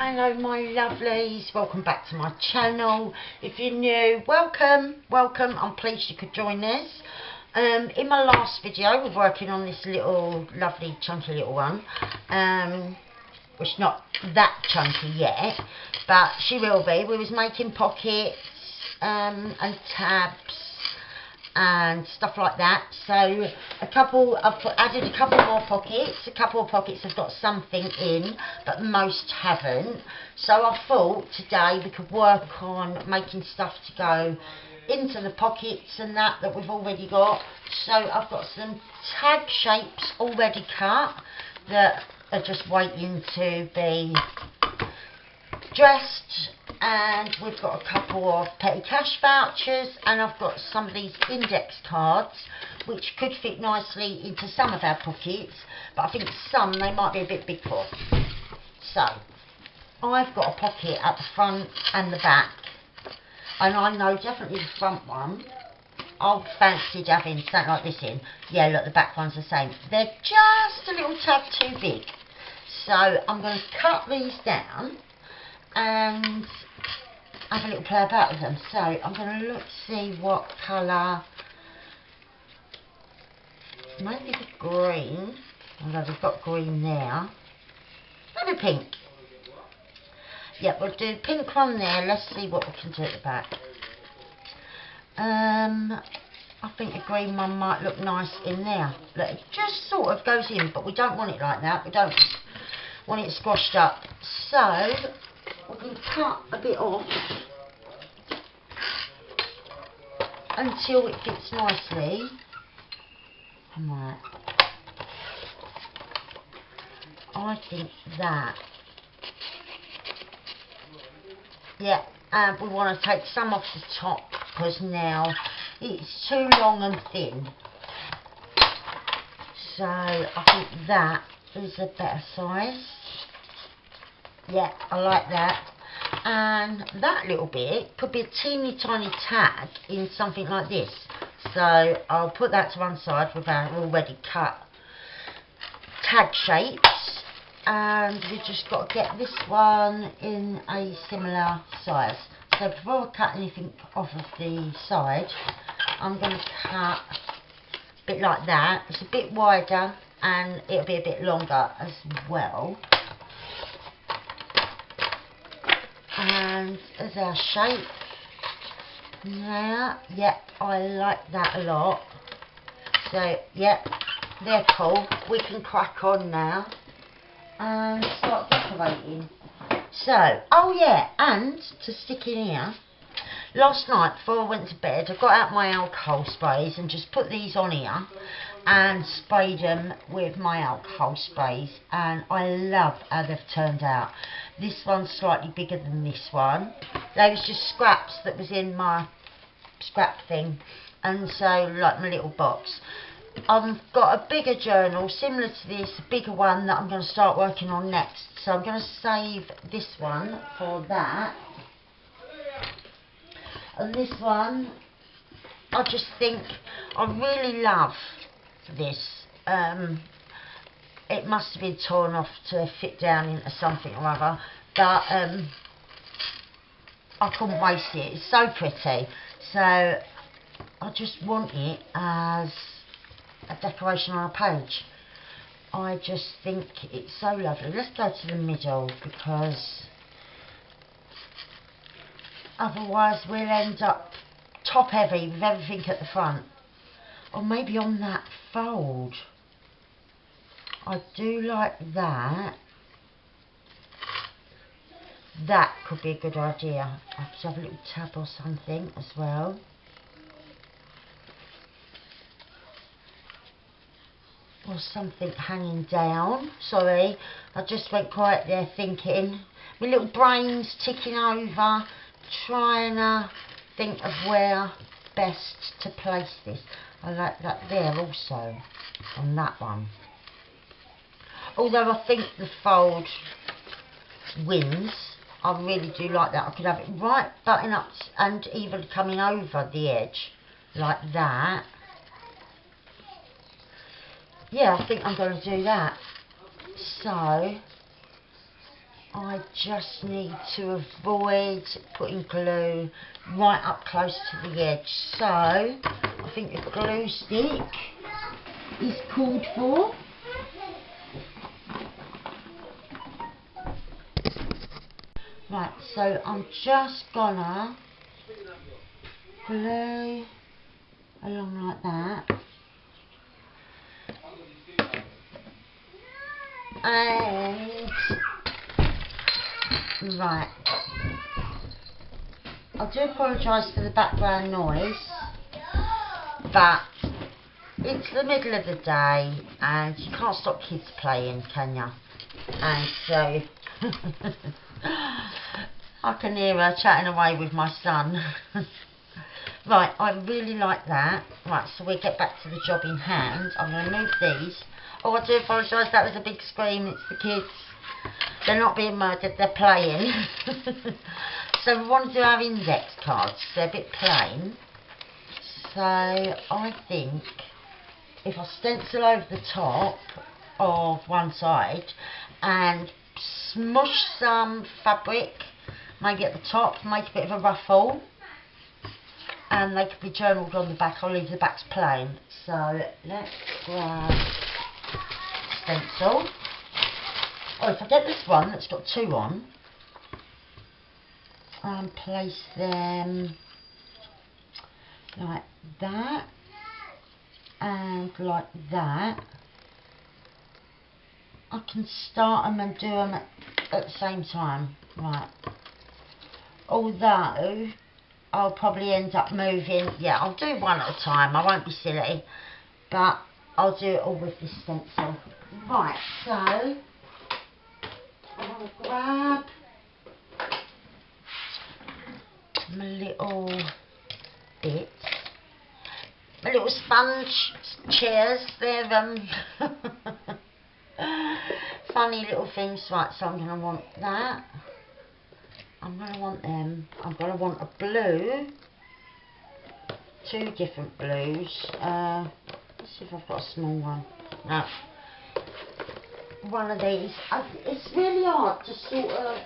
Hello my lovelies, welcome back to my channel. If you're new, welcome. I'm pleased you could join us. In my last video we're working on this little lovely chunky little one, which is not that chunky yet, but she will be. We was making pockets and tabs and stuff like that. So I've added a couple more pockets. A couple of pockets have got something in, but most haven't. So I thought today we could work on making stuff to go into the pockets and that we've already got. So I've got some tag shapes already cut that are just waiting to be dressed, and we've got a couple of petty cash vouchers, and I've got some of these index cards which could fit nicely into some of our pockets, but I think some they might be a bit big for. So I've got a pocket at the front and the back, and I know definitely the front one I've fancied having something like this in. Yeah, look, the back one's the same. They're just a little tad too big, so I'm going to cut these down and have a little play about with them. So I'm going to look, see what colour, maybe the green, although we've got green there, maybe pink. Yeah, we'll do pink one there. Let's see what we can do at the back. I think the green one might look nice in there. Look, it just sort of goes in, but we don't want it like that. We don't want it squashed up. So we can cut a bit off until it fits nicely. Right. I think that. Yeah, and we want to take some off the top because now it's too long and thin. So I think that is a better size. Yeah, I like that. And that little bit could be a teeny tiny tag in something like this. So I'll put that to one side with our already cut tag shapes. And we've just got to get this one in a similar size. So before I cut anything off of the side, I'm going to cut a bit like that. It's a bit wider and it'll be a bit longer as well. And as our shape there, yeah, I like that a lot. So yeah, they're cool. We can crack on now and start decorating. So, oh yeah, and to stick in here, last night before I went to bed I got out my alcohol sprays and just put these on here and sprayed them with my alcohol sprays, and I love how they've turned out. This one's slightly bigger than this one. They was just scraps that was in my scrap thing, and so like my little box. I've got a bigger journal similar to this, a bigger one that I'm going to start working on next. So I'm going to save this one for that. And this one, I just think I really love this. It must have been torn off to fit down into something or other, but I couldn't waste it. It's so pretty. So I just want it as a decoration on a page. I just think it's so lovely. Let's go to the middle, because otherwise we'll end up top heavy with everything at the front. Or maybe on that fold. I do like that. That could be a good idea. I could have a little tab or something as well. Or something hanging down. Sorry, I just went quiet there thinking. My little brain's ticking over, trying to think of where best to place this. I like that there also, on that one. Although I think the fold wins, I really do like that. I could have it right button up and even coming over the edge, like that. Yeah, I think I'm going to do that. So I just need to avoid putting glue right up close to the edge. So I think a glue stick is called for. Right, so I'm just gonna glue along like that. And right, I do apologise for the background noise, but it's the middle of the day and you can't stop kids playing, can you? And so I can hear her chatting away with my son. Right, I really like that. Right, so we'll get back to the job in hand. I'm going to move these. Oh, I do apologise, that was a big scream. It's the kids. They're not being murdered, they're playing. So we want to do our index cards. They're a bit plain. So I think if I stencil over the top of one side and smush some fabric, maybe at the top, make a bit of a ruffle, and they could be journaled on the back. I'll leave the backs plain. So let's grab stencil. Oh, if I get this one that's got two on, and place them like that and like that, I can start them and do them at the same time. Right. Although I'll probably end up moving. Yeah, I'll do one at a time. I won't be silly, but I'll do it all with this stencil. Right, so I'm going to grab my little bits, my little sponge chairs. They're funny little things. Right, so I'm going to want that. I'm going to want them. I'm going to want a blue, two different blues. Let's see if I've got a small one. No. One of these. It's really hard to sort of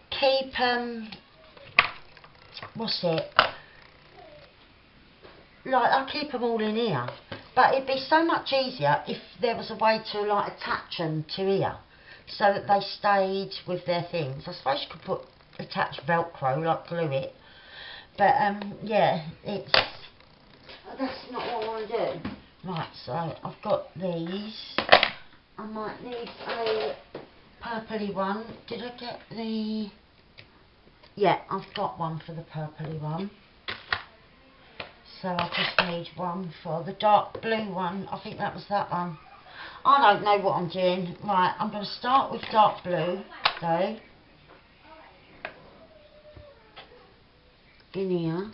keep, what's it? Like, I keep them all in here. But it'd be so much easier if there was a way to, like, attach them to here, so that they stayed with their things. I suppose you could attach Velcro, like glue it. But, yeah, that's not what I want to do. Right, so I've got these. I might need a purpley one. Did I get the... Yeah, I've got one for the purpley one. So I just need one for the dark blue one. I think that was that one. I don't know what I'm doing. Right, I'm going to start with dark blue, though. In here.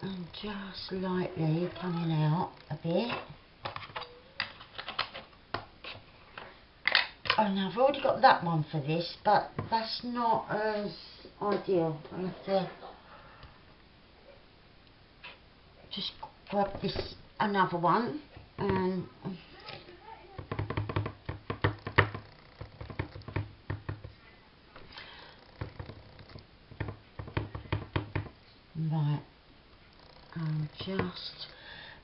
And just lightly coming out a bit. Oh, now I've already got that one for this, but that's not as ideal. I'll have to just grab this, another one, and right, I'm just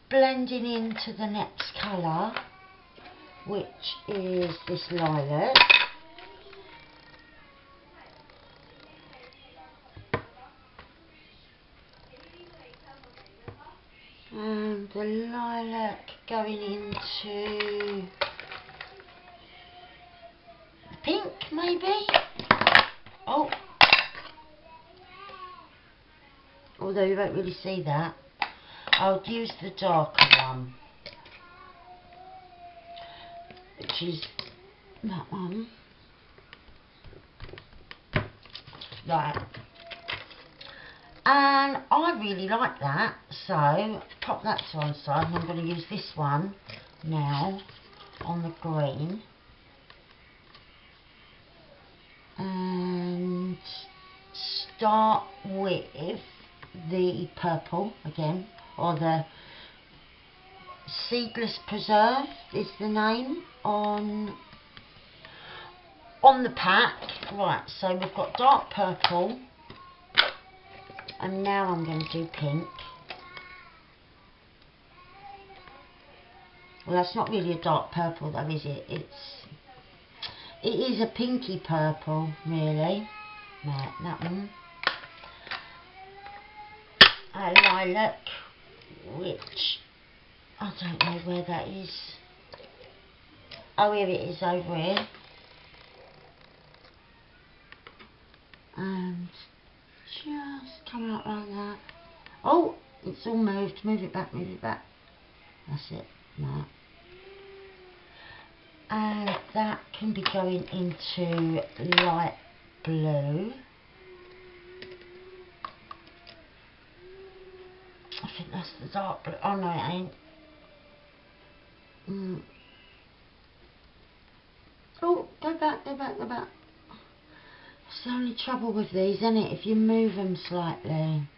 blending into the next colour, which is this lilac. And the lilac going into pink, maybe? Oh, although you won't really see that. I'll use the darker one, which is that one. Right. And I really like that, so pop that to one side, and I'm going to use this one now on the green. And start with the purple again, or the Seedless Preserve is the name on the pack. Right, so we've got dark purple, and now I'm going to do pink. Well, that's not really a dark purple though, is it? It is a pinky purple, really. Right, that one. A lilac, which I don't know where that is. Oh, here it is, over here. And just come out like that. Oh, it's all moved. Move it back, move it back. That's it. Right. And that can be going into light blue. I think that's the dark blue. Oh no, it ain't. Oh, go back, go back, go back. It's the only trouble with these, isn't it? If you move them slightly.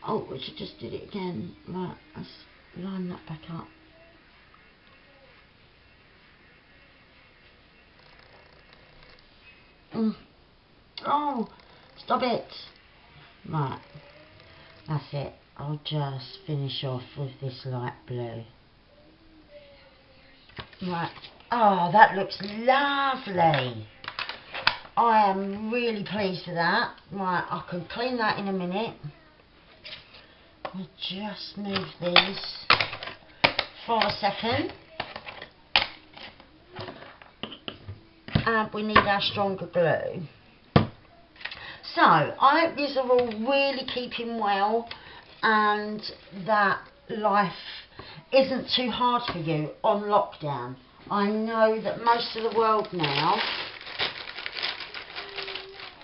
Oh, we should just did it again. Right, let's line that back up. Oh, stop it. Right, that's it. I'll just finish off with this light blue. Right. Oh, that looks lovely. I am really pleased with that. Right, I can clean that in a minute. We'll just move these for a second. And we need our stronger glue. So, I hope these are all really keeping well and that life isn't too hard for you on lockdown. I know that most of the world now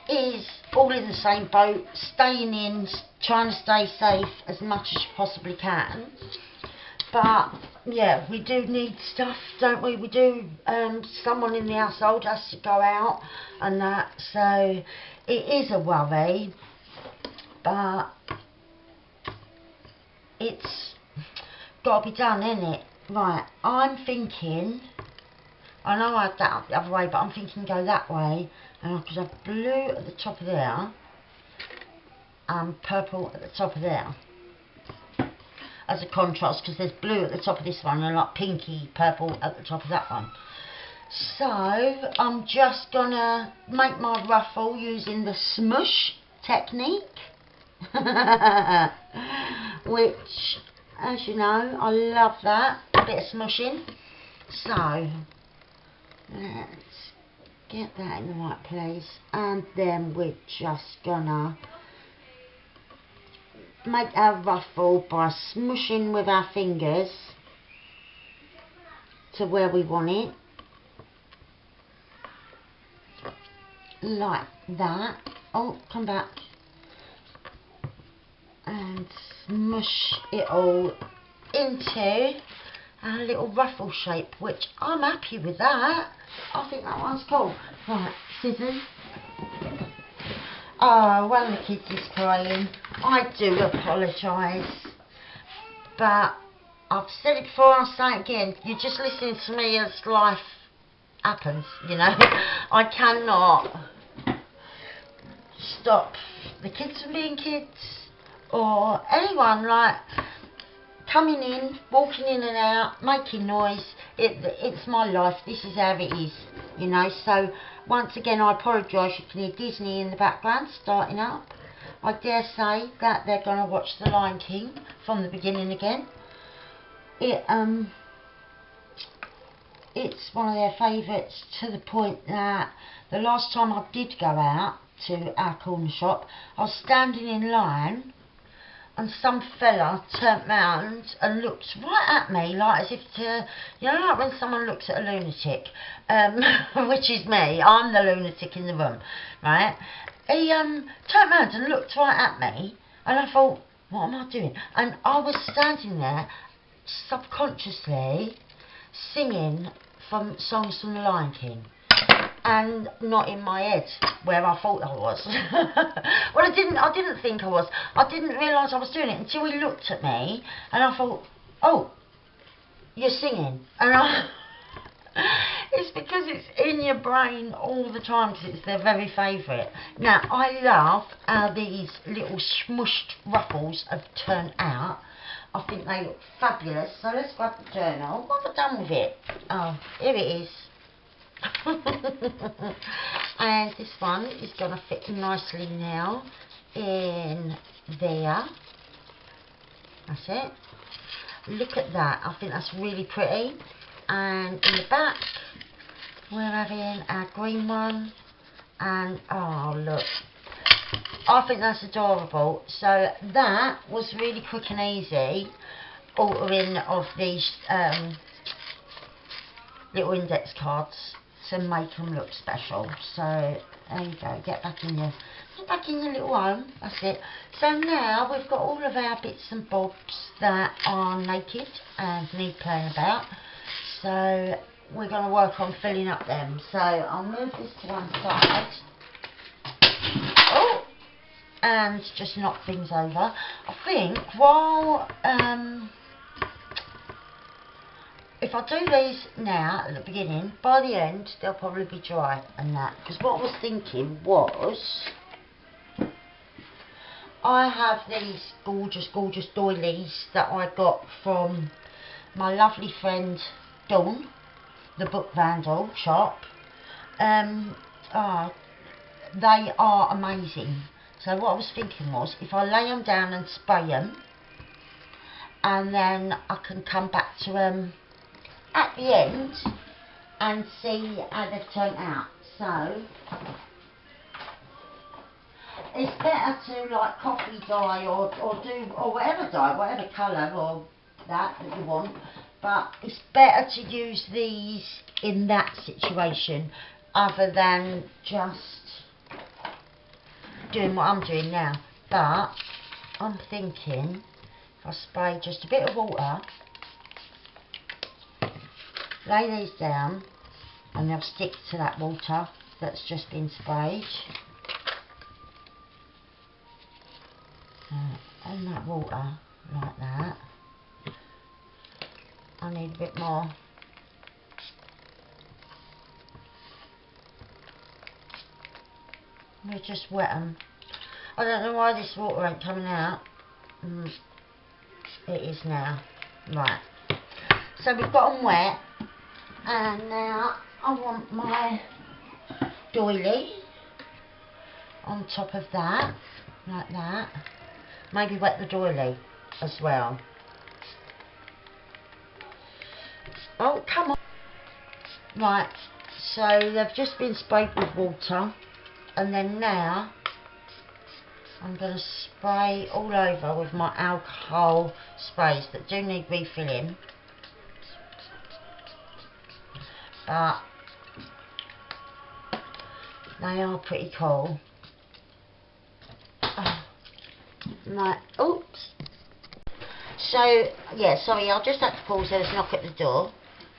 is all in the same boat, staying in, trying to stay safe as much as you possibly can. But yeah, we do need stuff, don't we? We do, someone in the household has to go out and that, so it is a worry, but it's got to be done, isn't it? Right, I'm thinking, I know I had that up the other way, but I'm thinking go that way, and I could have blue at the top of there, and purple at the top of there, as a contrast, because there's blue at the top of this one, and like pinky purple at the top of that one. So, I'm just gonna make my ruffle using the smush technique, which, as you know, I love that, a bit of smushing. So, let's get that in the right place, and then we're just gonna make our ruffle by smushing with our fingers to where we want it, like that. Oh, come back. And smush it all into our little ruffle shape, which I'm happy with that. I think that one's cool. Right, scissors. Oh, one of the kids is crying. I do apologise, but I've said it before, I'll say it again. You're just listening to me as life happens, you know. I cannot stop the kids from being kids, or anyone like coming in, walking in and out, making noise. It's my life. This is how it is, you know. So once again, I apologise. You can hear Disney in the background starting up. I dare say that they're going to watch The Lion King from the beginning again. It's one of their favourites, to the point that the last time I did go out to our corner shop, I was standing in line and some fella turned round and looked right at me, like as if to, you know, like when someone looks at a lunatic, which is me. I'm the lunatic in the room, right? He turned round and looked right at me, and I thought, what am I doing? And I was standing there subconsciously singing from songs from The Lion King, and not in my head where I thought I was. Well, I didn't think I was. I didn't realise I was doing it until he looked at me, and I thought, oh, you're singing. And it's because it's in your brain all the time, because it's their very favourite. Now, I love how these little smushed ruffles have turned out. I think they look fabulous. So let's grab the journal. What have I done with it? Oh, here it is. And this one is going to fit nicely now in there. That's it. Look at that. I think that's really pretty. And in the back we're having our green one, and oh look, I think that's adorable. So that was really quick and easy altering of these little index cards to make them look special. So there you go, get back in your little home. That's it. So now we've got all of our bits and bobs that are naked and need playing about. So we're going to work on filling up them. So I'll move this to one side. Oh, and just knock things over. I think while if I do these now at the beginning, by the end they'll probably be dry and that. Because what I was thinking was, I have these gorgeous doilies that I got from my lovely friend Dawn, the Book Vandal shop. They are amazing. So what I was thinking was, if I lay them down and spray them, and then I can come back to them at the end and see how they've turned out. So it's better to like coffee dye or whatever dye, whatever colour or that you want, but it's better to use these in that situation other than just doing what I'm doing now. But I'm thinking if I spray just a bit of water, lay these down, and they'll stick to that water that's just been sprayed. On that water, like that. I need a bit more. We just wet them. I don't know why this water ain't coming out. It is now. Right. So we've got them wet. And now I want my doily on top of that. Like that. Maybe wet the doily as well. Oh, come on. Right, so they've just been sprayed with water, and then now I'm going to spray all over with my alcohol sprays that do need refilling. But they are pretty cool. Right, oops. So, yeah, sorry, I'll just have to pause. There was a knock at the door.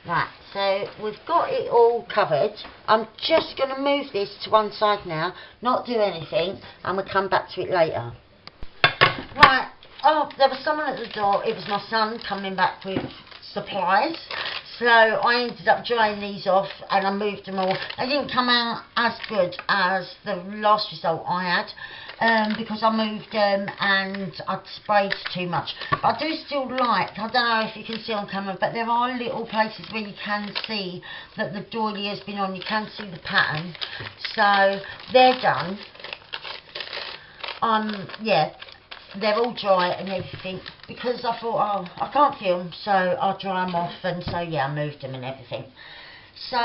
Right, so we've got it all covered. I'm just going to move this to one side now, not do anything, and we'll come back to it later. Right, oh, there was someone at the door. It was my son coming back with supplies. So I ended up drying these off and I moved them all. They didn't come out as good as the last result I had, because I moved them and I'd sprayed too much. But I do still like, I don't know if you can see on camera, but there are little places where you can see that the doily has been on. You can see the pattern. So they're done. Yeah. They're all dry and everything, because I thought, oh, I can't film, so I'll dry them off, and so yeah, I moved them and everything. So,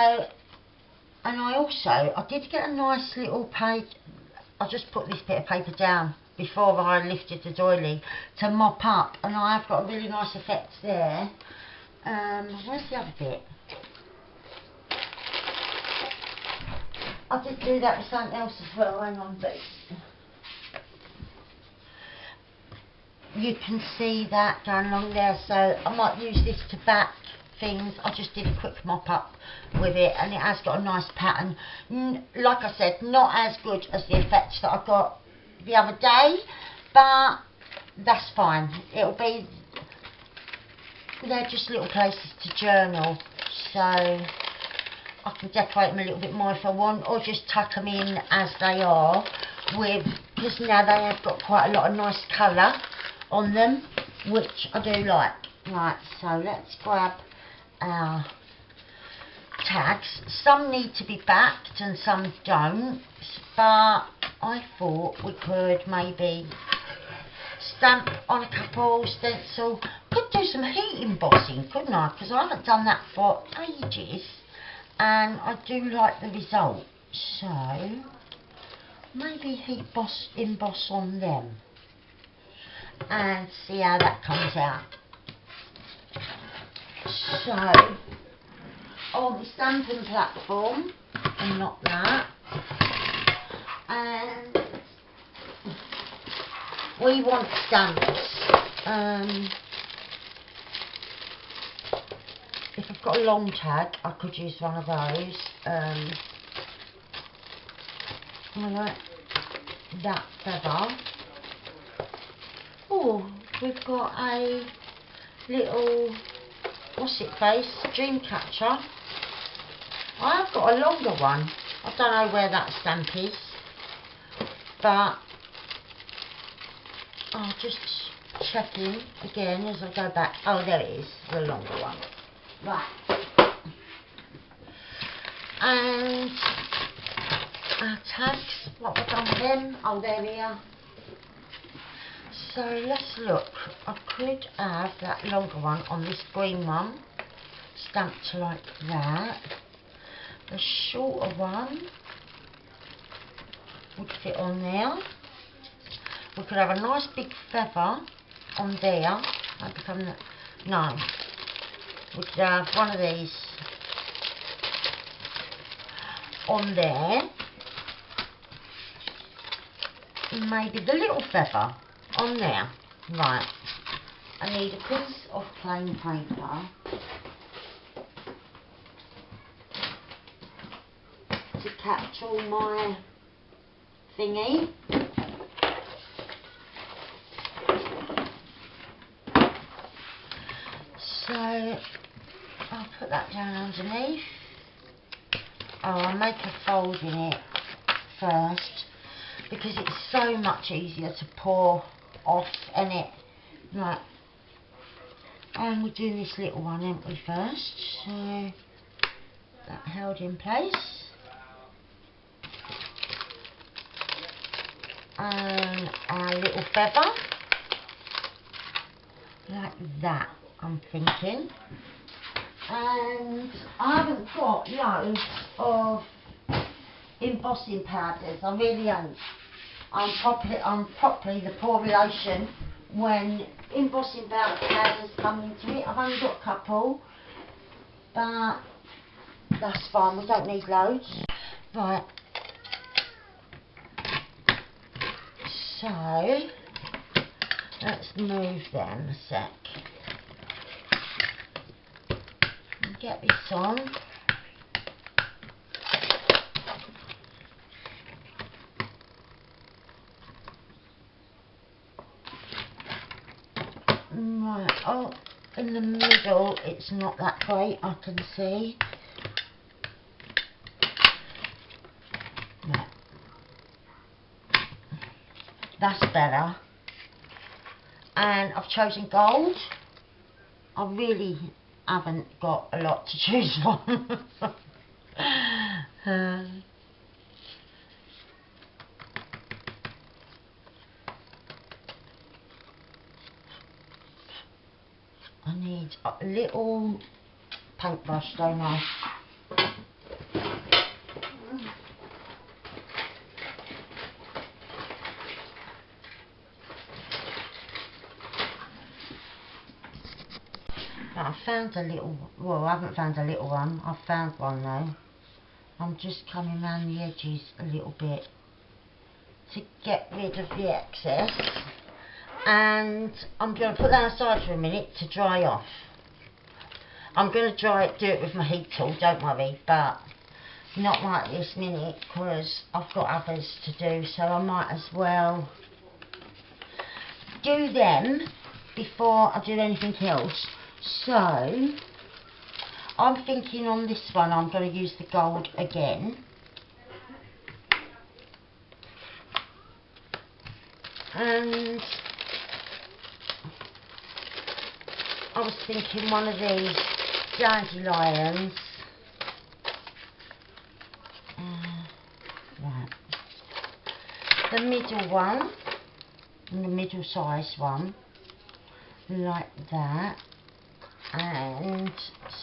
and I did get a nice little page. I just put this bit of paper down before I lifted the doily to mop up, and I have got a really nice effect there. Where's the other bit? I did do that with something else as well. Hang on, but you can see that going along there, so I might use this to back things. I just did a quick mop up with it, and it has got a nice pattern. Like I said, not as good as the effects that I got the other day, but that's fine. It'll be they're just little places to journal, so I can decorate them a little bit more if I want, or just tuck them in as they are, because now they have got quite a lot of nice colour on them, which I do like. Right, so let's grab our tags. Some need to be backed and some don't, but I thought we could maybe stamp on a couple, stencil. Could do some heat embossing, couldn't I? Because I haven't done that for ages and I do like the result. So maybe heat emboss on them and see how that comes out. So on the stamping platform, and not that, and we want stamps. If I've got a long tag, I could use one of those. I like that feather. Oh, we've got a little, what's it face, dream catcher. I've got a longer one. I don't know where that stamp is, but I'll just check in again as I go back. Oh, there it is, the longer one. Right. And our tags, what have I done with them? Oh, there we are. So let's look. I could have that longer one on this green one, stamped like that. The shorter one would fit on there. We could have a nice big feather on there. Might become the, no. We could have one of these on there. Maybe the little feather on there. Right. I need a piece of plain paper to catch all my thingy. So I'll put that down underneath. Oh, I'll make a fold in it first because it's so much easier to pour off in it. Right. And we're doing this little one, aren't we, first? So that held in place. And our little feather. Like that, I'm thinking. And I haven't got loads of embossing powders. I really haven't. I'm properly the poor relation when embossing powders come into it. I've only got a couple, but that's fine. We don't need loads. Right. So let's move them a sec. Get this on. Right, oh, in the middle it's not that great, I can see. Right. That's better. And I've chosen gold. I really haven't got a lot to choose from. I need a little paintbrush, don't I? I found a little, well, I haven't found a little one, I've found one though. I'm just coming around the edges a little bit to get rid of the excess, and I'm going to put that aside for a minute to dry off. I'm going to do it with my heat tool, don't worry, but not right this minute because I've got others to do, so I might as well do them before I do anything else. So I'm thinking on this one I'm going to use the gold again. And I was thinking one of these dandelions. Right. The middle one, and the middle size one, like that. And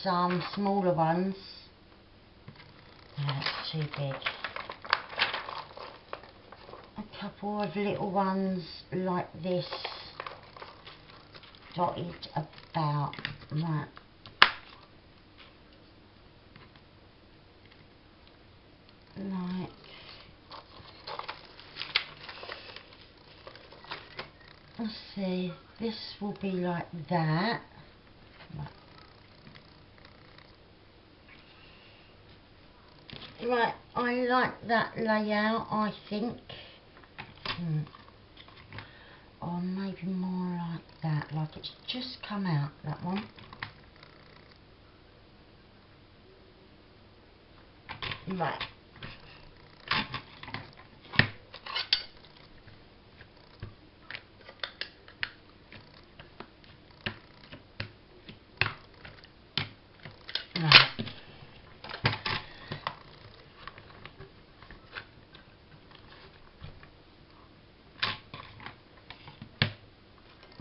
some smaller ones. That's too big. A couple of little ones like this, dotted about, right. Like, let's see, this will be like that. Right, I like that layout, I think. Or maybe more like that, like it's just come out, that one. Right.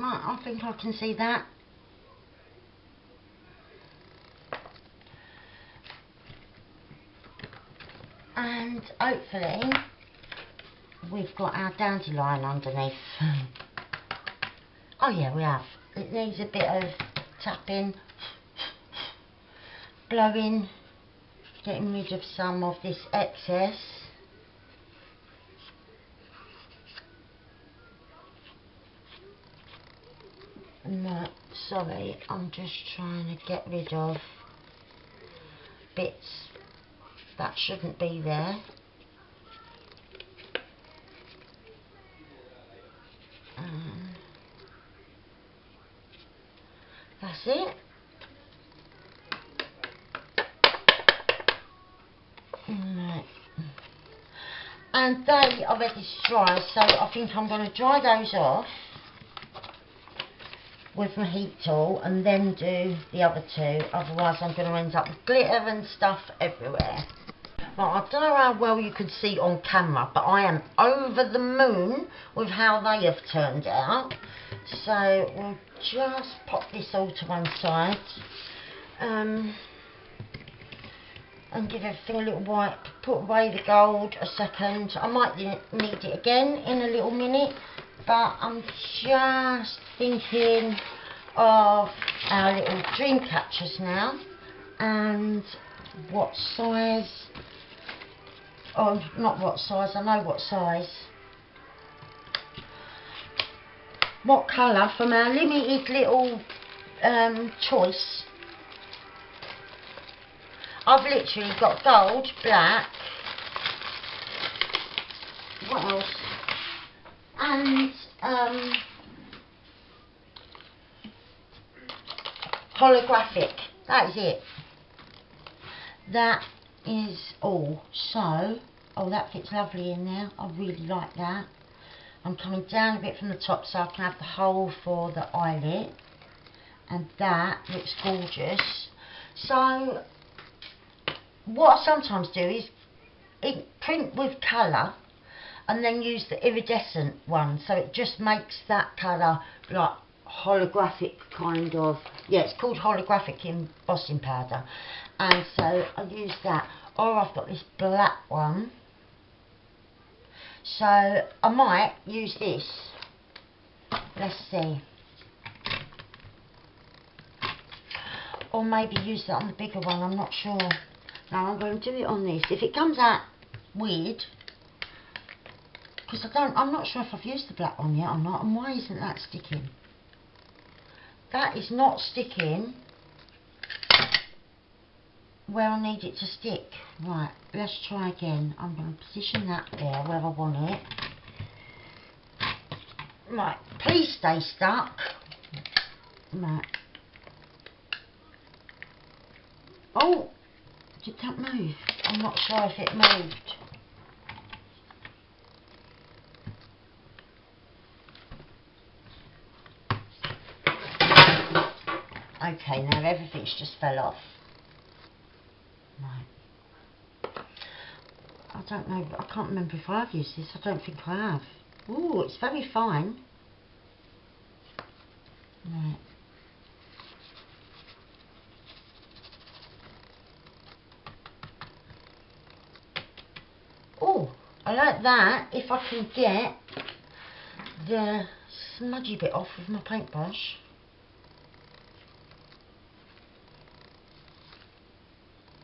Right, I think I can see that. And hopefully we've got our dandelion underneath. Oh yeah, we have. It needs a bit of tapping, blowing, getting rid of some of this excess. No, sorry, I'm just trying to get rid of bits that shouldn't be there. That's it. Right. And they are ready to dry, so I think I'm going to dry those off with my heat tool and then do the other two, otherwise I'm going to end up with glitter and stuff everywhere. Right, I don't know how well you can see on camera, but I am over the moon with how they have turned out. So we'll just pop this all to one side and give everything a little wipe. Put away the gold a second. I might need it again in a little minute, but I'm just thinking of our little dream catchers now and what size. Oh, not what size, I know what size. What colour from our limited little choice. I've literally got gold, black, what else? And holographic. That is it. That is all. So, oh, that fits lovely in there. I really like that. I'm coming down a bit from the top so I can have the hole for the eyelet, and that looks gorgeous. So what I sometimes do is print with colour and then use the iridescent one, so it just makes that colour like holographic kind of, yeah, it's called holographic embossing powder, and so I use that. Or I've got this black one, so I might use this. Let's see. Or maybe use that on the bigger one, I'm not sure. Now I'm going to do it on this. If it comes out weird, because I'm not sure if I've used the black one yet or not, and why isn't that sticking? That is not sticking where I need it to stick. Right, let's try again. I'm going to position that there where I want it. Right, please stay stuck. Right. Oh, did that move? I'm not sure if it moved. Okay, now everything's just fell off. Right. I don't know, I can't remember if I have used this. I don't think I have. Ooh, it's very fine. Right. Oh, I like that. If I can get the smudgy bit off with my paintbrush.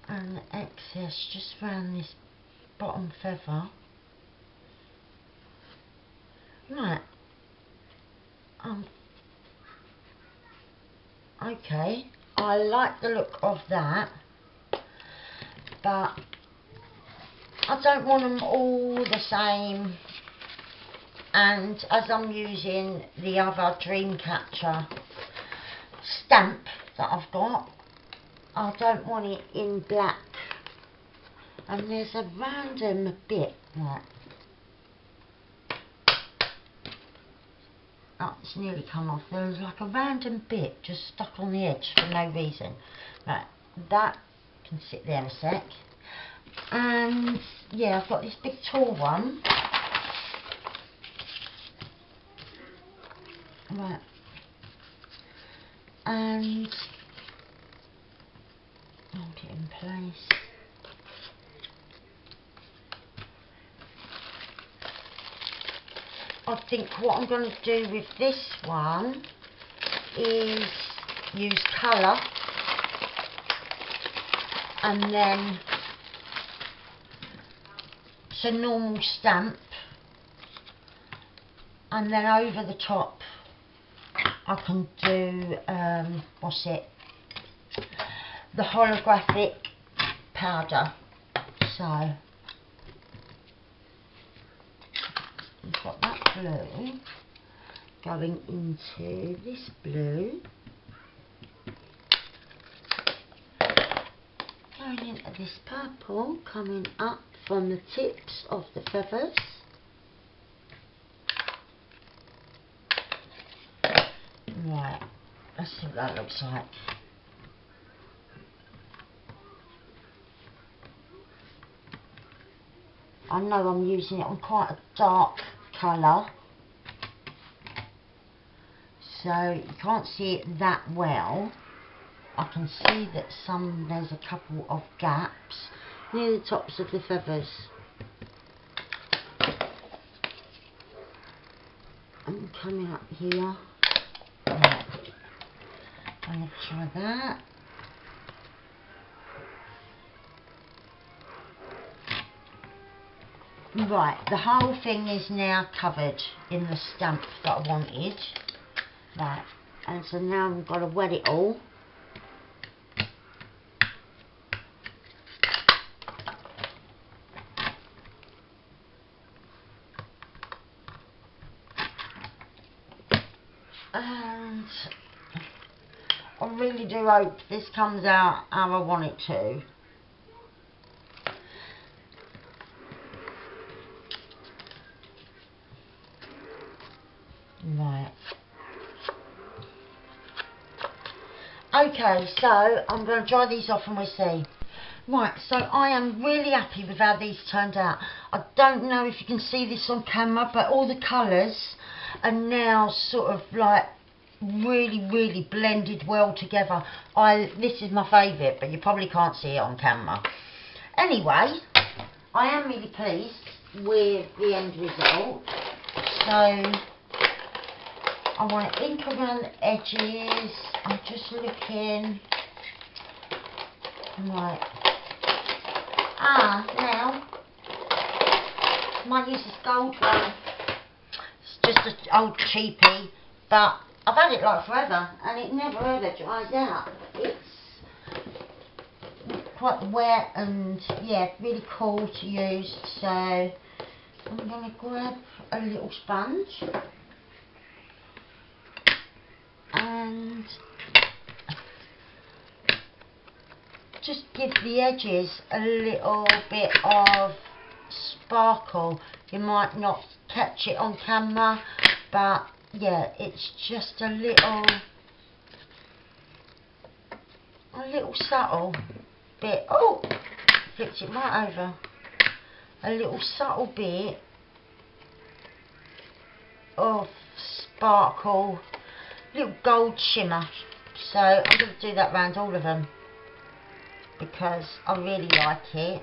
And the excess just around this bottom feather. Right. Okay. I like the look of that, but I don't want them all the same. And as I'm using the other Dreamcatcher stamp that I've got, I don't want it in black. And there's a random bit, right. Oh, it's nearly come off. There's like a random bit just stuck on the edge for no reason. Right, that can sit there a sec. And yeah, I've got this big tall one. Right. And hold it in place. I think what I'm going to do with this one is use colour and then it's a normal stamp, and then over the top I can do what's it, the holographic powder. So we've got that blue going into this blue, going into this purple, coming up from the tips of the feathers. Right, let's see what that looks like. I know I'm using it on quite a dark colour, so you can't see it that well. I can see that there's a couple of gaps near the tops of the feathers. I'm coming up here. Right. I'm going to try that. Right, the whole thing is now covered in the stamp that I wanted. Right, and so now I've got to wet it all. And I really do hope this comes out how I want it to. Right. Okay, so I'm going to dry these off and we'll see. Right, so I am really happy with how these turned out. I don't know if you can see this on camera, but all the colours are now sort of like really blended well together. This is my favourite, but you probably can't see it on camera. Anyway, I am really pleased with the end result. So I want to ink around the edges. I'm just looking. Right. Now, might use this gold one. It's just an old cheapie, but I've had it like forever and it never ever dries out. It's quite wet and yeah, really cool to use. So I'm going to grab a little sponge and just give the edges a little bit of sparkle. You might not catch it on camera, but yeah, it's just a little subtle bit. Oh, flipped it right over. A little subtle bit of sparkle, little gold shimmer. So I'm going to do that around all of them because I really like it.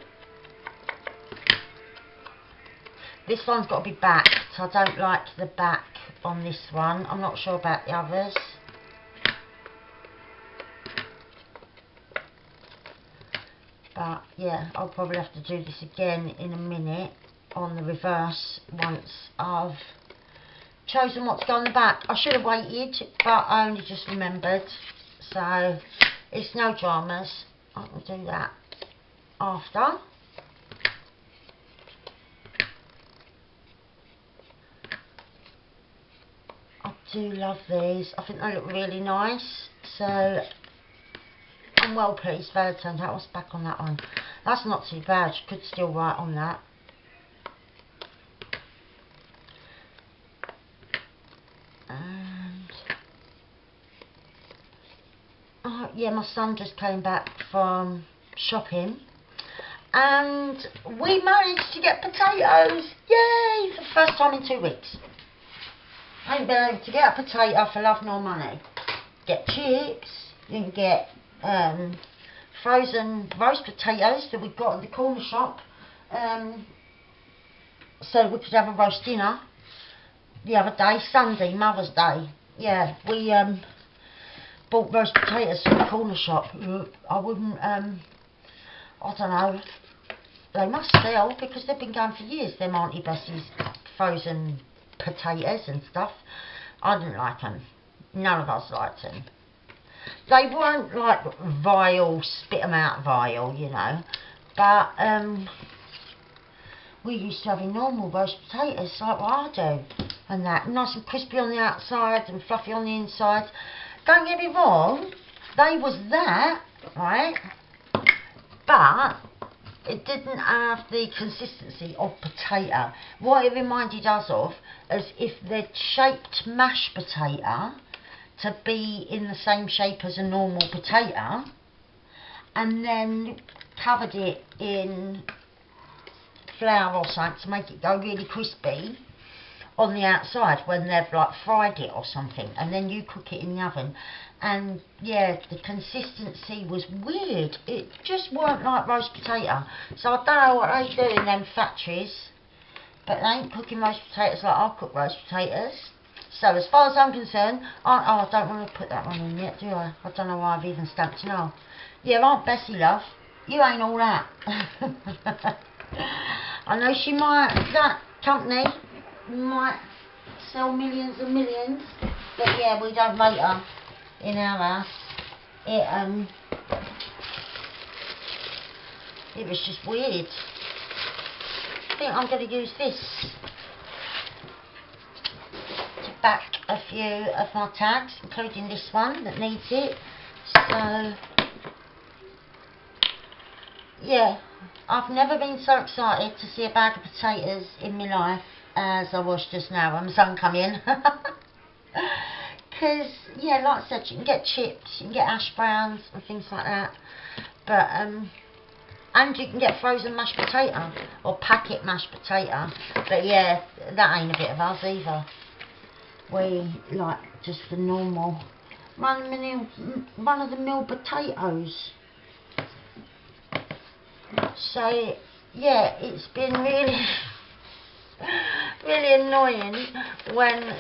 This one's got to be backed. I don't like the back on this one. I'm not sure about the others. But yeah, I'll probably have to do this again in a minute on the reverse once I've chosen what to go on the back. I should have waited, but I only just remembered. So it's no dramas. I can do that after. I do love these. I think they look really nice. So I'm well pleased. Valentine's. That was back on that one. That's not too bad. You could still write on that. And yeah, my son just came back from shopping, and we managed to get potatoes. Yay! For the first time in 2 weeks. I ain't been able to get a potato for love nor money. Get chips. You can get frozen roast potatoes that we got at the corner shop, so we could have a roast dinner the other day, Sunday, Mother's Day. Yeah, we bought roast potatoes from the corner shop. I wouldn't, I don't know, they must sell because they've been going for years, them Auntie Bessie's frozen potatoes and stuff. I didn't like them. None of us liked them. They weren't like vile, spit them out vile, you know, but we used to have normal roast potatoes like what I do, and that, nice and crispy on the outside and fluffy on the inside. Don't get me wrong, they was that, right, but it didn't have the consistency of potato. What it reminded us of is if they'd shaped mashed potato to be in the same shape as a normal potato, and then covered it in flour or something to make it go really crispy on the outside when they've like fried it or something, and then you cook it in the oven, and yeah, the consistency was weird. It just weren't like roast potato. So I don't know what they do in them factories, but they ain't cooking roast potatoes like I cook roast potatoes. So as far as I'm concerned, I don't want to put that one in yet, do I? I don't know why I've even stamped no. Yeah, Aunt Bessie, love, you ain't all that. I know she might, that company might sell millions and millions, but yeah, we don't rate her in our house. It was just weird. I think I'm going to use this to back a few of my tags, including this one that needs it. So yeah, I've never been so excited to see a bag of potatoes in my life as I was just now when my son come in. Because yeah, like I said, you can get chips, you can get hash browns and things like that, but and you can get frozen mashed potato or packet mashed potato, but yeah, that ain't a bit of us either. We like just the normal run of the mill potatoes. So yeah, it's been really really annoying when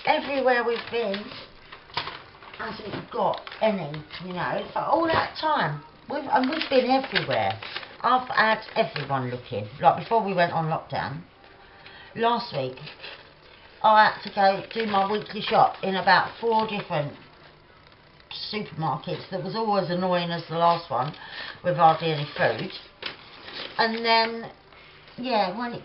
everywhere we've been hasn't got any, you know, but all that time we've been everywhere. I've had everyone looking. Like before we went on lockdown last week, I had to go do my weekly shop in about 4 different supermarkets that was all as annoying as the last one with hardly any food. And then yeah, when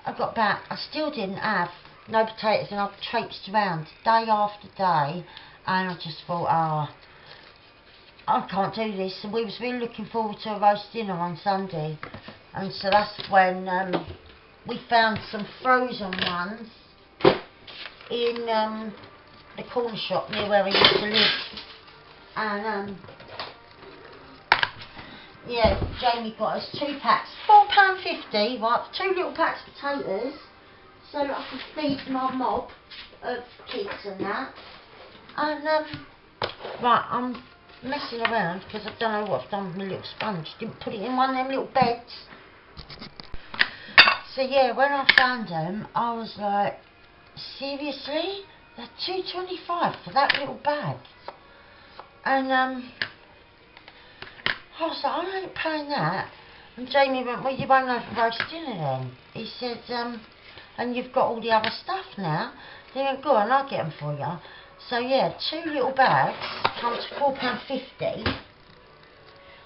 I got back, I still didn't have no potatoes, and I've traipsed around day after day, and I just thought, I can't do this, and we was really looking forward to a roast dinner on Sunday, and so that's when we found some frozen ones in the corner shop near where we used to live, and yeah, Jamie got us 2 packs, £4.50, right, for 2 little packs of potatoes, so that I could feed my mob of kids and that. And right, I'm messing around because I don't know what I've done with my little sponge. Didn't put it in one of them little beds. So yeah, when I found them, I was like, seriously? They're £2.25 for that little bag. And I was like, I ain't paying that. And Jamie went, well, you won't have a roast dinner then. He said, and you've got all the other stuff now. He went, go on, I'll get them for you. So yeah, 2 little bags come to £4.50,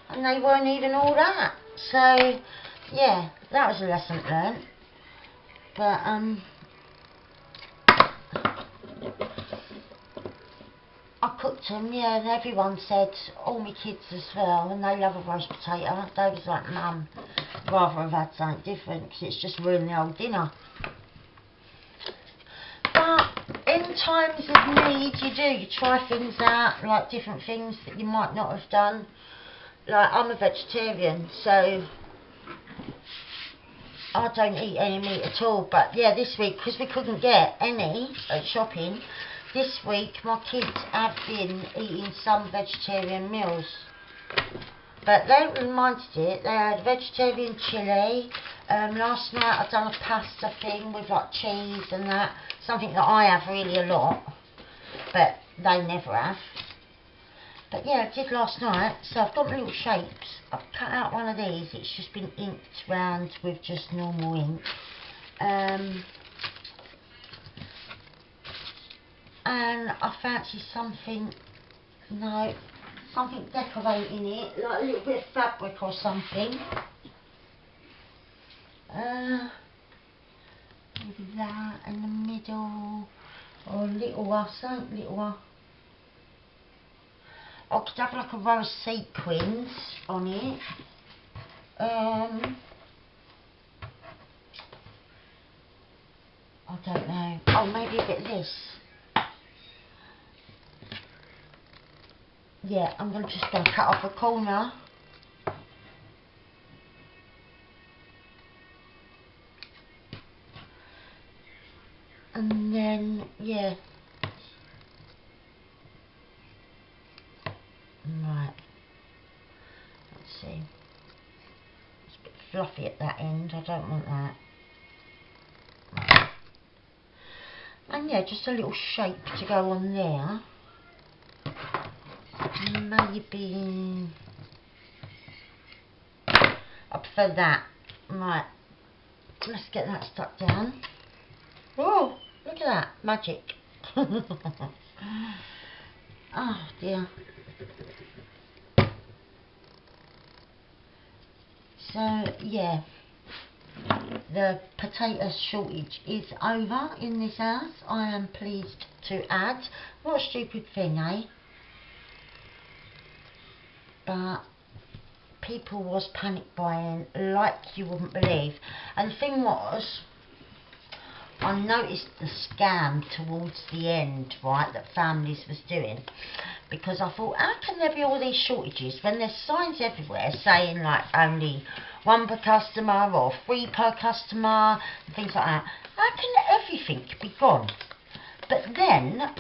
and they weren't even all that. So yeah, that was a lesson learnt. But I cooked them, yeah, and everyone said, all my kids as well, and they love a roast potato. They was like, Mum, I'd rather have had something different because it's just ruined the whole dinner. But in times of need, you try things out, like different things that you might not have done. Like, I'm a vegetarian, so I don't eat any meat at all. But yeah, this week, because we couldn't get any at shopping, this week my kids have been eating some vegetarian meals. But they didn't mind it. They had vegetarian chilli. Last night I done a pasta thing with like cheese and that. Something that I have really a lot, but they never have. But yeah, I did last night. So I've got my little shapes. I've cut out one of these. It's just been inked round with just normal ink. And I fancy something, something decorating it, like a little bit of fabric or something. Maybe that in the middle, or a little one, something little one. I could have like a row of sequins on it. I don't know. Oh, maybe a bit of this. Yeah, I'm just going to cut off a corner. And then, yeah. Right. Let's see. It's a bit fluffy at that end. I don't want that. Right. And yeah, just a little shape to go on there. Maybe I prefer that. Right, let's get that stuck down. Oh, look at that, magic. Oh dear. So yeah, the potato shortage is over in this house. I am pleased to add. What a stupid thing, eh? But people was panic buying like you wouldn't believe. And the thing was, I noticed the scam towards the end, right, that families was doing, because I thought, how can there be all these shortages when there's signs everywhere saying like only 1 per customer or 3 per customer and things like that? How can everything be gone? But then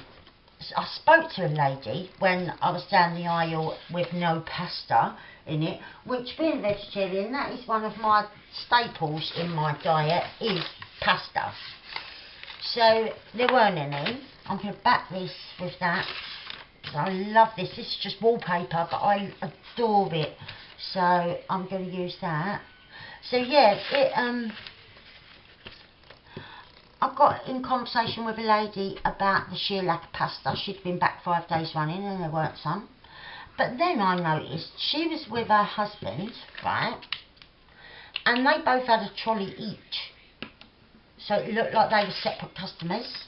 I spoke to a lady when I was down the aisle with no pasta in it, which, being vegetarian, that is one of my staples in my diet, is pasta. So there weren't any. I'm going to back this with that. I love this. This is just wallpaper, but I adore it. So I'm going to use that. So yeah, I got in conversation with a lady about the sheer lack of pasta. She'd been back 5 days running and there weren't some. But then I noticed she was with her husband, right? And they both had a trolley each. So it looked like they were separate customers.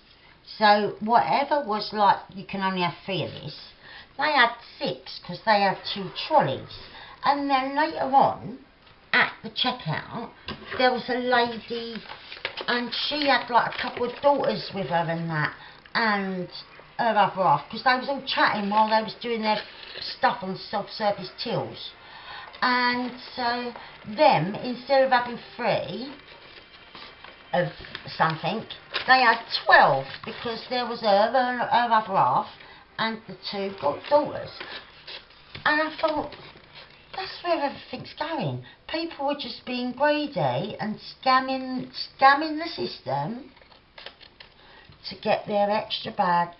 So whatever was like, you can only have 3 of this, They had 6 because they had 2 trolleys. And then later on, at the checkout, there was a lady, and she had like a couple of daughters with her and that, and her other half, because they was all chatting while they was doing their stuff on self-service tills. And so them, instead of having 3 of something, they had 12, because there was her other half and the 2 daughters. And I thought, that's where everything's going. People were just being greedy and scamming the system to get their extra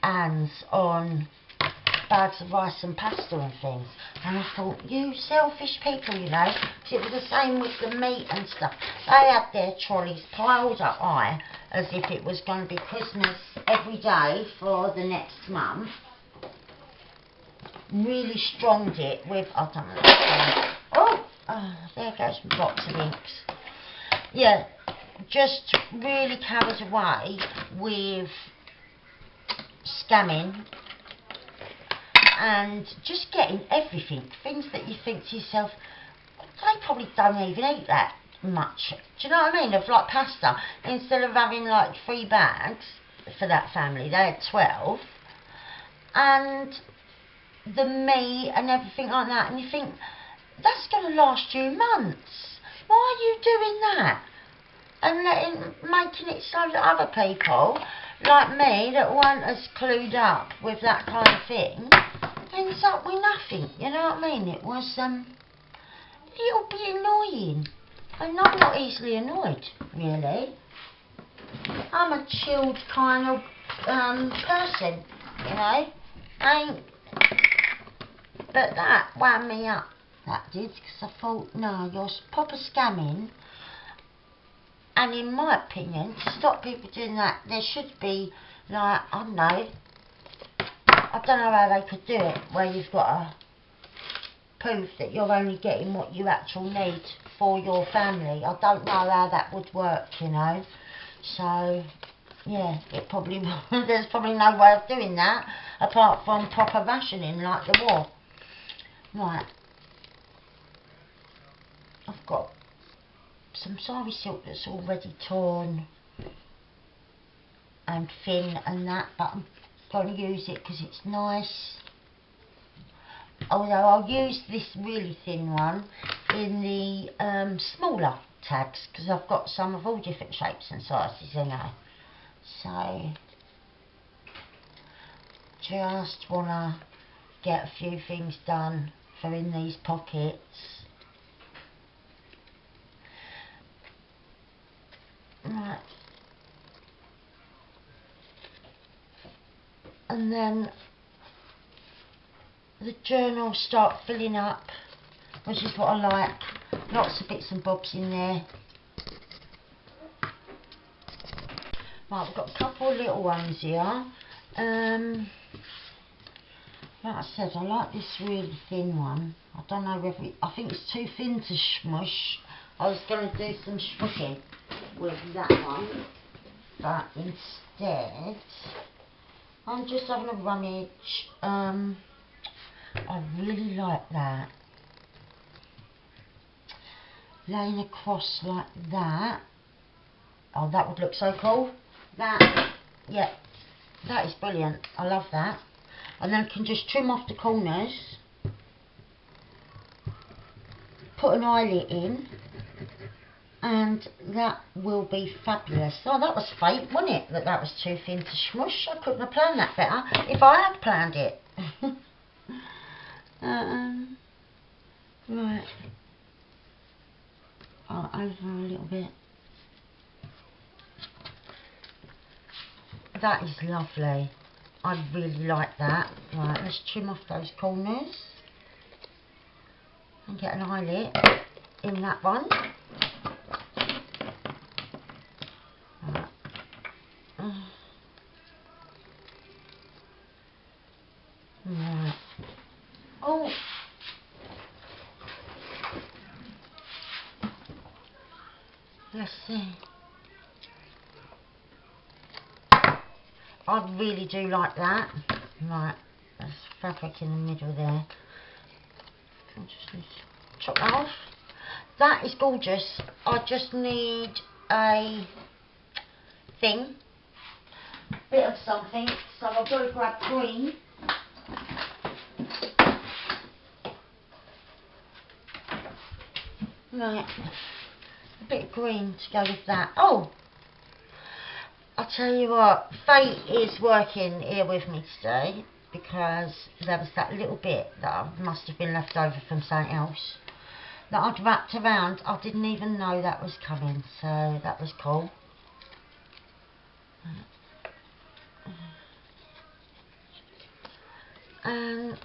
hands on bags of rice and pasta and things. And I thought, you selfish people, you know, because it was the same with the meat and stuff. They had their trolleys piled up high as if it was going to be Christmas every day for the next month. Really stronged it with, I don't know, there goes my box of inks. Yeah, just really carried away with scamming and just getting everything, things that you think to yourself, they probably don't even eat that much. Do you know what I mean? Of like pasta, instead of having like 3 bags for that family, they had 12, and the meat and everything like that, and you think, that's going to last you months. Why are you doing that? And making it so that other people, like me, that weren't as clued up with that kind of thing, ends up with nothing, you know what I mean? It was a little bit annoying. And I'm not easily annoyed, really. I'm a chilled kind of person, you know? But that wound me up, that did, because I thought, no, you're proper scamming. And in my opinion, to stop people doing that, there should be, like, I don't know how they could do it, where you've got to prove that you're only getting what you actually need for your family. I don't know how that would work, you know. So, yeah, there's probably no way of doing that, apart from proper rationing, like the war. Right, I've got some sari silk that's already torn and thin and that, but I'm going to use it because it's nice. Although I'll use this really thin one in the smaller tags, because I've got some of all different shapes and sizes in there. So, just want to get a few things done for in these pockets. Right. And then the journal start filling up, which is what I like. Lots of bits and bobs in there. Right, I've got a couple of little ones here. Like I said, I like this really thin one. I don't know whether I think it's too thin to smush. I was going to do some smushing with that one, but instead I'm just having a rummage. I really like that. Laying across like that. Oh, that would look so cool. That, yeah, that is brilliant. I love that. And then I can just trim off the corners, put an eyelet in, and that will be fabulous. Oh, that was fate, wasn't it? That was too thin to smush. I couldn't have planned that better if I had planned it. Right. Oh, over a little bit. That is lovely. I really like that. Right, let's trim off those corners and get an eyelet in that one. Right. Oh. Let's see. I really do like that. Right, let's fabric in the middle there. I'll just need to chop that off. That is gorgeous. I just need a thing, bit of something, so I've got to grab green. Right, a bit of green to go with that. Oh, I'll tell you what, fate is working here with me today, because there was that little bit that must have been left over from something else that I'd wrapped around. I didn't even know that was coming, so that was cool. And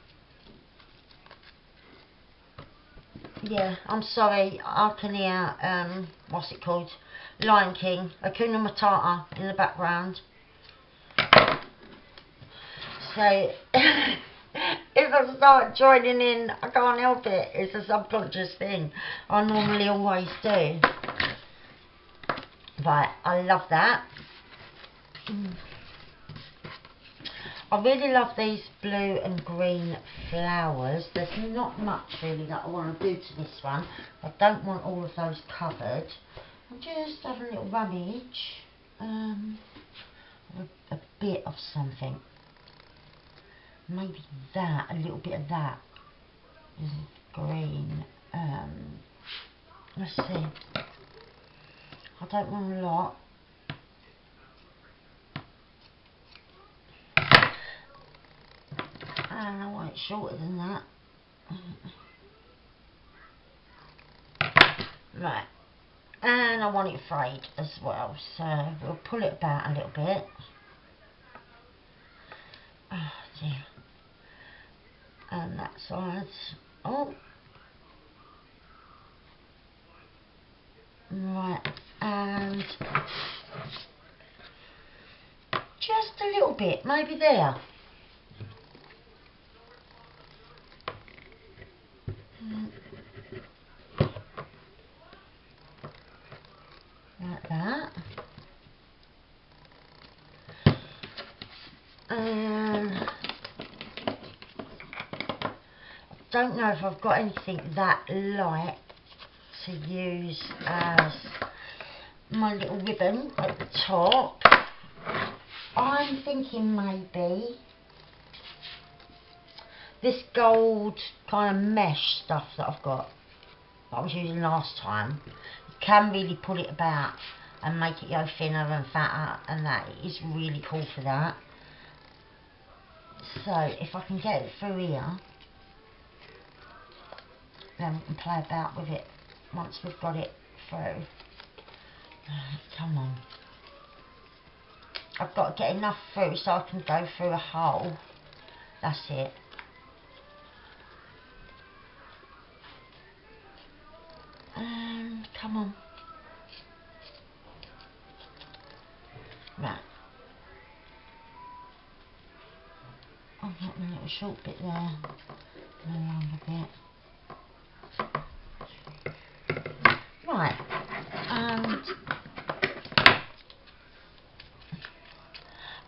yeah, I'm sorry, I can hear, what's it called, Lion King, Hakuna Matata in the background. So if I start joining in, I can't help it. It's a subconscious thing. I normally always do. Right, I love that. I really love these blue and green flowers. There's not much really that I want to do to this one. I don't want all of those covered. I'm just having a little rummage. A bit of something. Maybe that, a little bit of that is green. Let's see. I don't want a lot. And I want it shorter than that. Right. And I want it frayed as well, so we'll pull it about a little bit. Oh dear. And that side. Oh. Right. And just a little bit, maybe there. Like that. And I don't know if I've got anything that light to use as my little ribbon at the top. I'm thinking maybe this gold kind of mesh stuff that I've got, that I was using last time. You can really pull it about and make it go thinner and fatter, and that is really cool for that. So if I can get it through here, then we can play about with it once we've got it through. Come on. I've got to get enough through so I can go through a hole. That's it. Come on. Right. I've got my little short bit there. And a longer bit. Right. And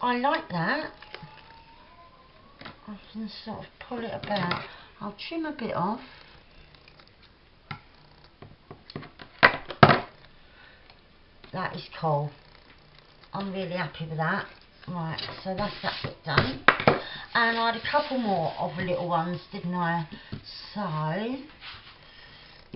I like that. I can sort of pull it about. I'll trim a bit off. That is cool. I'm really happy with that. Right, so that's that bit done. And I had a couple more of the little ones, didn't I? So,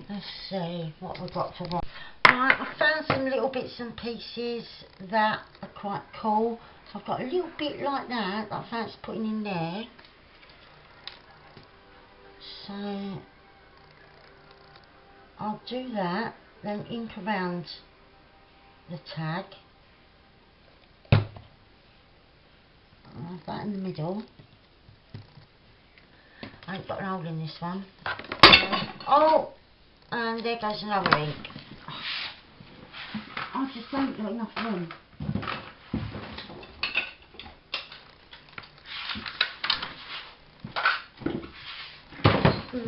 let's see what we've got to write. Right, I found some little bits and pieces that are quite cool. So I've got a little bit like that I fancy putting in there. So, I'll do that, then ink around the tag. I'll have that in the middle. I ain't got an hole in this one. Oh! And there goes another ink. I just don't got enough room.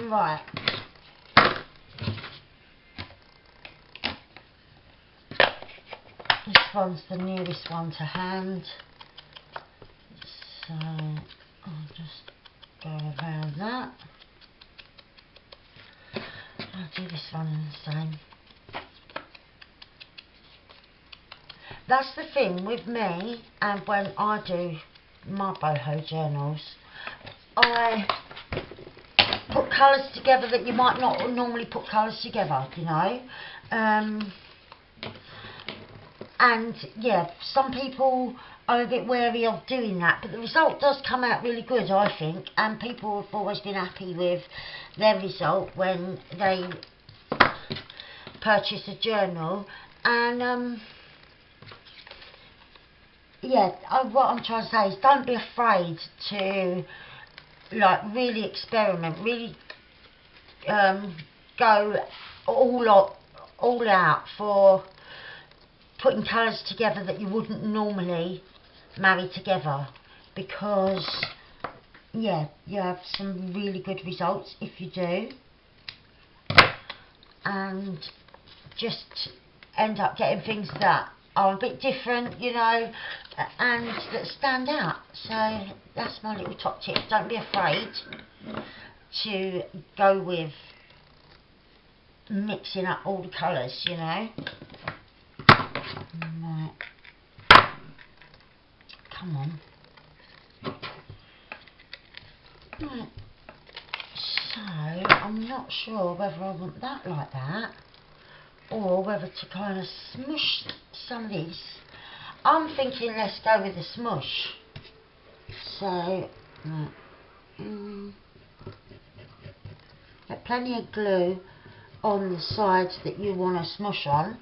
Right. This one's the nearest one to hand. So I'll just go like that. I'll do this one in the same. That's the thing with me, and when I do my boho journals, I put colours together that you might not normally put colours together, you know. And yeah, some people are a bit wary of doing that, but the result does come out really good, I think, and people have always been happy with their result when they purchase a journal. And yeah, what I'm trying to say is don't be afraid to like really experiment, really go all out for putting colours together that you wouldn't normally marry together, because yeah, you have some really good results if you do, and just end up getting things that are a bit different, you know, and that stand out. So that's my little top tip. Don't be afraid to go with mixing up all the colours, you know. Right. Come on. Right. So I'm not sure whether I want that like that, or whether to kind of smush some of these. I'm thinking let's go with the smush. So, get plenty of glue on the sides that you want to smush on,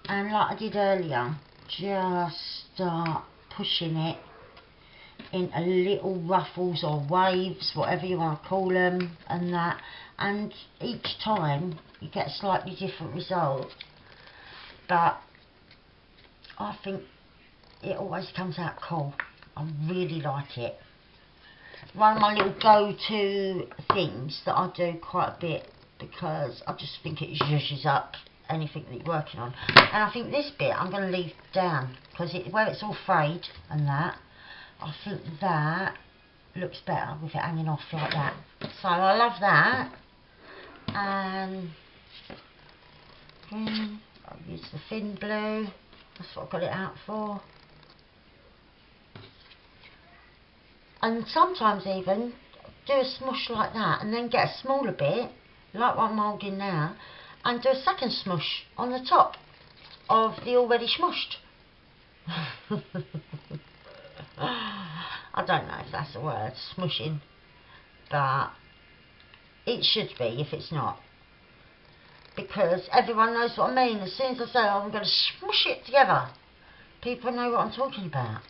and like I did earlier, just start pushing it in a little ruffles or waves, whatever you want to call them, and that, and each time you get a slightly different result, but I think it always comes out cool. I really like it. One of my little go-to things that I do quite a bit, because I just think it zhuzhes up anything that you're working on. And I think this bit I'm going to leave down, because where it's all frayed and that, I think that looks better with it hanging off like that. So I love that. And I'll use the thin blue. That's what I got it out for. And sometimes even do a smush like that, and then get a smaller bit, like what I'm holding now, and do a second smush on the top of the already smushed. I don't know if that's a word, smushing, but it should be if it's not, because everyone knows what I mean. As soon as I say I'm going to smush it together, people know what I'm talking about.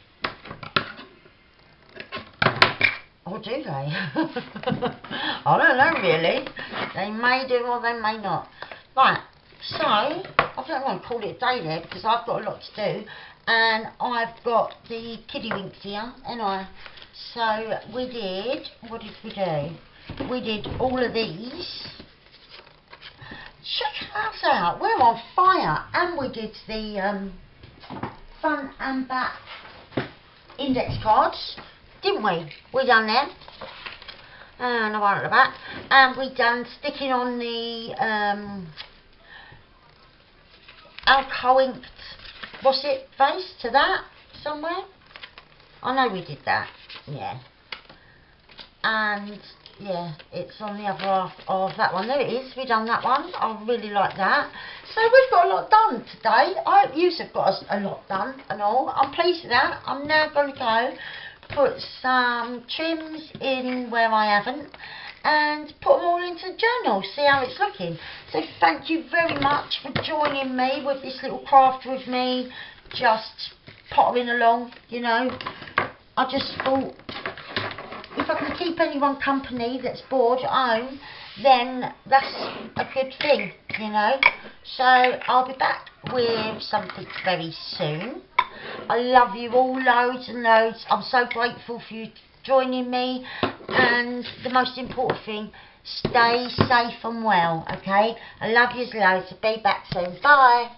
Or do they? I don't know really. They may do or they may not. Right, so I don't want to call it a day there, because I've got a lot to do, and I've got the kiddie winks here, and so we did, what did we do? We did all of these. Check us out, we're on fire. And we did the front and back index cards, didn't we? We done them, and the one at the back, and we done sticking on the alcohol inked, what's it, face to that somewhere. I know we did that, yeah. And yeah, it's on the other half of that one. There it is, we done that one. I really like that. So we've got a lot done today. I hope you have got a lot done and all. I'm pleased with that. I'm now going to go put some trims in where I haven't, and put them all into the journal, see how it's looking. So thank you very much for joining me with this little craft with me, just pottering along, you know. I just thought, if I can keep anyone company that's bored at home, then that's a good thing, you know. So I'll be back with something very soon. I love you all loads and loads. I'm so grateful for you joining me, and the most important thing, stay safe and well, okay? I love you loads. Be back soon. Bye.